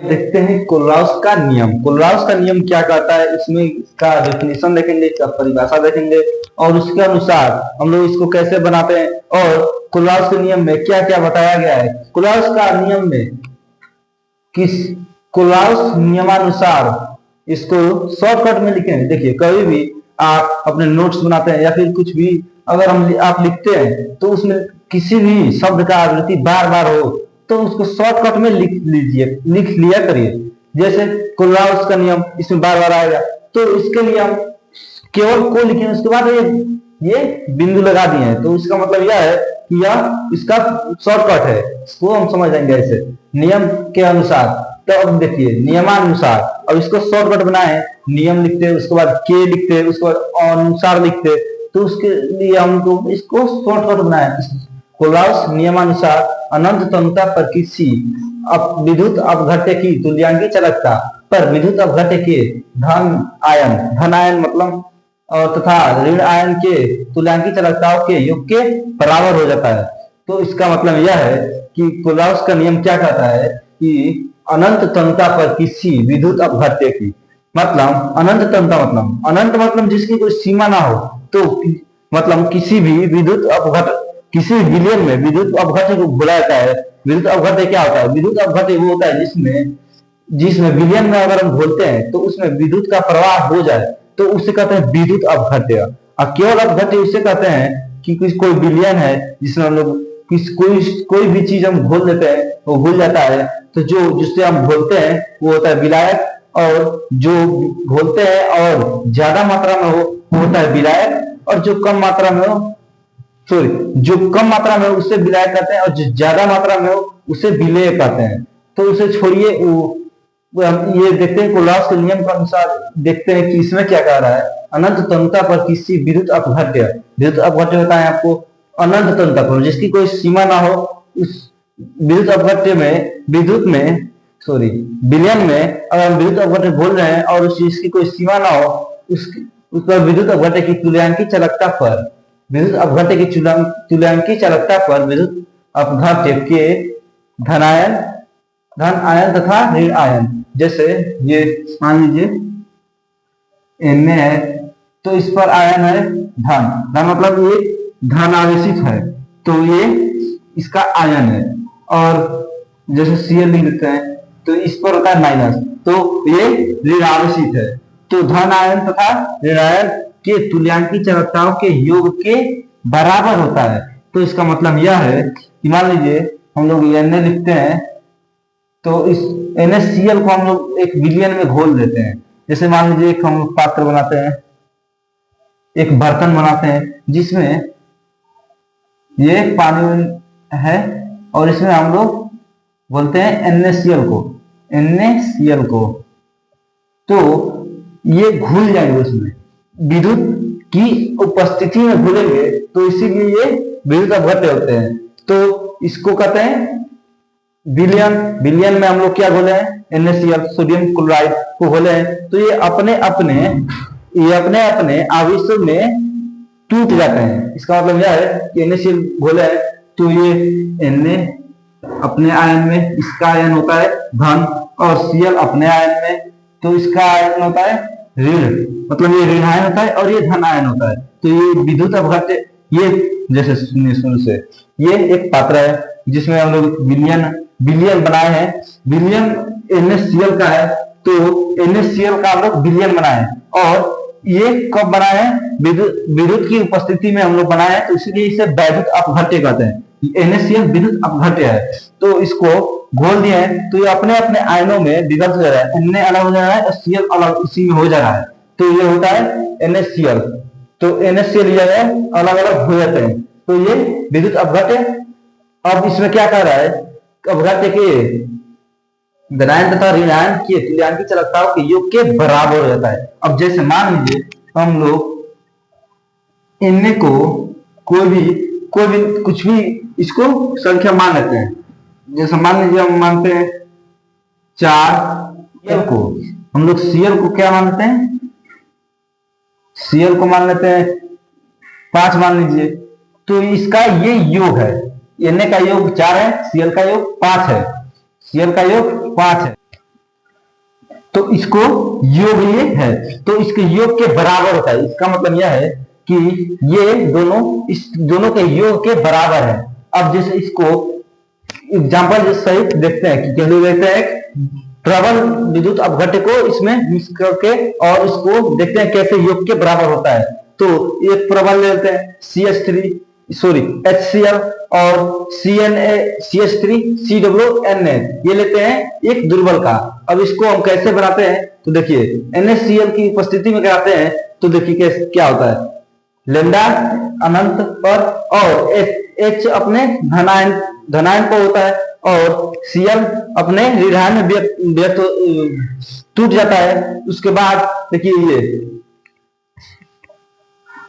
देखते हैं कोलराउस का नियम। कोलराउस का नियम क्या कहता है, इसमें इसका डेफिनेशन देखेंगे, इसका परिभाषा देखेंगे और उसके अनुसार हम लोग इसको कैसे बनाते हैं और कोलराउस के नियम में क्या क्या बताया गया है। कोलराउस का नियम में किस कोलराउस नियमानुसार इसको शॉर्टकट में लिखेंगे। देखिए कभी भी आप अपने नोट्स बनाते हैं या फिर कुछ भी अगर आप लिखते हैं तो उसमें किसी भी शब्द का आवृत्ति बार बार हो तो उसको शॉर्टकट में लिख लिया करिए। जैसे कोलराउस का नियम इसमें बार बार आएगा तो इसके लिए हम केवल को लिखेंगे, उसके बाद ये बिंदु लगा दिए हैं तो इसका मतलब यह है कि यह इसका शॉर्टकट है, इसको हम समझ जाएंगे ऐसे नियम के अनुसार। तो अब देखिए नियमानुसार, अब इसको शॉर्टकट बनाए, नियम लिखते हैं उसके बाद के लिखते हैं उसके बाद अनुसार लिखते हैं, तो उसके लिए हमको इसको शॉर्टकट बनाए। कोलराउस नियमानुसार अनंत तन्यता पर किसी विद्युत अपघट्य की तुल्यांकी चालकता पर विद्युत अपघट्य के धन आयन मतलब और तथा ऋण आयन के तुल्यांकी चालकताओं के योग के बराबर हो जाता है। तो इसका मतलब यह है कि कोलराउस का नियम क्या कहता है कि अनंत तन्यता पर किसी विद्युत अपघट्य की मतलब अनंत तन्यता मतलब अनंत मतलब जिसकी कोई सीमा ना हो, तो मतलब किसी भी विद्युत अपघट्य किसी विलयन में विद्युत अपघट्य को बोला जाता है। विद्युत अपघट्य क्या होता है, विद्युत अपघट्य वो होता है जिसमें विलयन में अगर हम घोलते हैं तो उसमें विद्युत का प्रवाह हो जाए तो उसे कहते हैं विद्युत अपघट्य। और केवल अपघट्य उसे कहते हैं कि कोई विलयन है जिसमें हम लोग कोई भी चीज हम घोल देते हैं वो घुल जाता है, तो जो जिससे हम घोलते हैं वो होता है विलायक, और जो घोलते हैं और ज्यादा मात्रा में हो वो होता है विलायक, और जो कम मात्रा में हो जो कम मात्रा में उससे विलायक कहते हैं और जो ज्यादा मात्रा में हो उसे विलेय कहते हैं। तो उसे छोड़िए, ये देखते हैं कोलराउस के नियम के अनुसार देखते हैं कि इसमें क्या कह रहा है। अनंत तन्यता पर किसी विद्युत अपघट्य होता है आपको अनंत तन्यता पर जिसकी कोई सीमा ना हो, उस विद्युत अपघट्य में विलयन में अगर हम विद्युत अपघट्य बोल रहे हैं और उस चीज की कोई सीमा ना हो, उस पर विद्युत अपघट्य की तुल्यांकी चालकता पर विद्युत अपघट्य की तुल्यांकी चालकता पर विद्युत अपघट्य के धन आयन तथा ऋण आयन, जैसे ये मान लीजिए Na है तो इस पर आयन है धन मतलब ये धन आवेशित है तो ये इसका आयन है, और जैसे Cl लिख लेते हैं तो इस पर होता है माइनस तो ये ऋण आवेशित है। तो धन आयन तथा ऋण आयन के तुल्यांकी चालकताओं के योग के बराबर होता है। तो इसका मतलब यह है कि मान लीजिए हम लोग Na लिखते हैं तो इस NaCl को हम लोग एक विलयन में घोल देते हैं। जैसे मान लीजिए एक हम लोग पात्र बनाते हैं, एक बर्तन बनाते हैं जिसमें ये पानी है और इसमें हम लोग बोलते हैं NaCl को, तो ये घुल जाएंगे उसमें विद्युत की उपस्थिति में घुलेंगे, तो इसीलिए ये विद्युत अपघट्य होते हैं। तो इसको कहते हैं विलयन में हम लोग क्या घोले हैं NaCl सोडियम क्लोराइड को घोले हैं, तो ये अपने अपने आवेशों में टूट जाते हैं। इसका मतलब यह है कि NaCl घोले हैं तो ये Na अपने आयन में इसका आयन होता है धन और Cl अपने आयन में तो इसका आयन होता है ऋण, मतलब ये ऋण आयन होता है और ये धन आयन होता है। तो ये विद्युत अपघट्य ये जैसे शुरू से ये एक पात्र है जिसमें हम लोग विलयन बनाए हैं। विलयन NaCl का है तो NaCl का हम लोग विलयन बनाए हैं और ये कब बनाए हैं विद्युत की उपस्थिति में हम लोग बनाए हैं, तो इसलिए इसे वैद्युत अपघट्य कहते हैं। NaCl विद्युत अपघट्य है तो इसको घोल दिए हैं तो ये अपने अपने आयनों में विभक्त हो जा रहा है, Na अलग हो जा रहा है और Cl अलग इसी में हो जा रहा है, तो ये होता है NaCl। तो NaCl ये अलग अलग हो जाते हैं तो ये विद्युत अपघट्य। अब इसमें क्या कह रहा है, अपघट्य के धनायन तथा ऋणायन की तुल्यांकी चालकताओं के योग के बराबर हो जाता है। अब जैसे मान लीजिए हम लोग Na को कोई भी कुछ भी इसको संख्या मान लेते हैं, जैसे मान लीजिए हम मानते हैं 4 को हम लोग Cl को क्या मानते हैं, Cl को मान लेते हैं 5 मान लीजिए, तो इसका ये योग है Na का योग 4 है Cl का योग 5 है, Cl का योग 5 है। तो इसको योग ये है, तो इसके योग के बराबर होता है। इसका मतलब यह है कि ये दोनों इस दोनों के योग के बराबर है। अब जैसे इसको एग्जाम्पल सहित देखते हैं कि कैसे देखते हैं प्रबल विद्युत अपघट्य को इसमें मिक्स करके और इसको देखते हैं कैसे योग के बराबर होता है। तो एक प्रबल लेते हैं HCl और CH3CONA ये लेते हैं एक दुर्बल का। अब इसको हम कैसे बनाते हैं तो देखिए NaCl की उपस्थिति में कराते हैं तो देखिए कैसे क्या होता है, लेमडा अनंत पर और H अपने धनायन पर होता है और Cl अपने ऋणायन में व्यक्त टूट जाता है। उसके बाद देखिए ये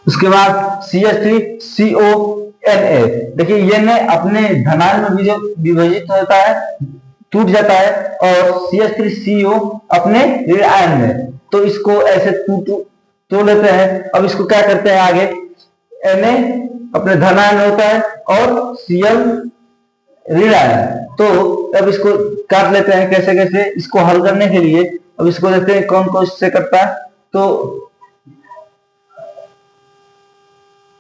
उसके बाद CH3CONA देखिए ये ने अपने धनायन में विभाजित होता है, टूट जाता है और CH3CO अपने ऋणायन में, तो इसको ऐसे तोड़ लेते हैं। अब इसको क्या करते हैं आगे, Na अपने धनायन में होता है और Cl ऋणायन, तो अब इसको काट लेते हैं कैसे कैसे इसको हल करने के लिए। अब इसको देखते हैं कौन कौन इससे करता है, तो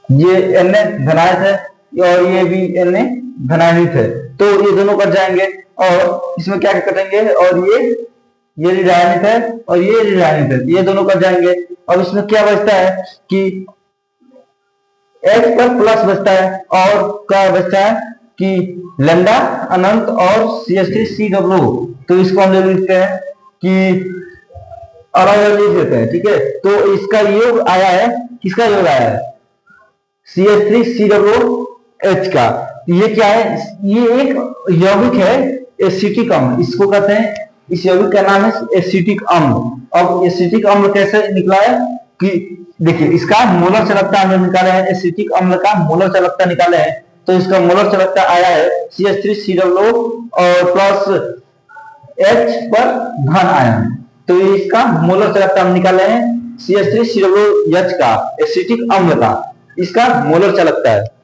ये Na धनायन है और ये भी Na धनायनित है, तो ये दोनों कट जाएंगे और इसमें क्या करेंगे और ये ऋणायनित है और ये ऋणायनित है, ये दोनों कट जाएंगे। अब इसमें क्या बचता है कि H पर प्लस बचता है और क्या बचता है कि लैम्डा अनंत और CH3COO, तो इसको हम ले लेते हैं कि अलग अलग लिख देते हैं, ठीक है। तो इसका योग आया है, किसका योग आया है, CH3COOH का। ये क्या है, ये एक यौगिक है एसिटिक अम्ल, इसको कहते हैं, इस यौगिक का नाम है एसिटिक अम्ल। अब एसिटिक अम्ल कैसे निकला है कि देखिए इसका मोलर चालकता हमने निकाले हैं, एसिटिक अम्ल का मोलर चालकता निकाले हैं, तो इसका मोलर चालकता आया है CH3COO और प्लस H पर धन आयन, तो इसका मोलर चालकता हम निकाले हैं CH3COOH का, एसिटिक अम्ल का, इसका मोलर चालकता है।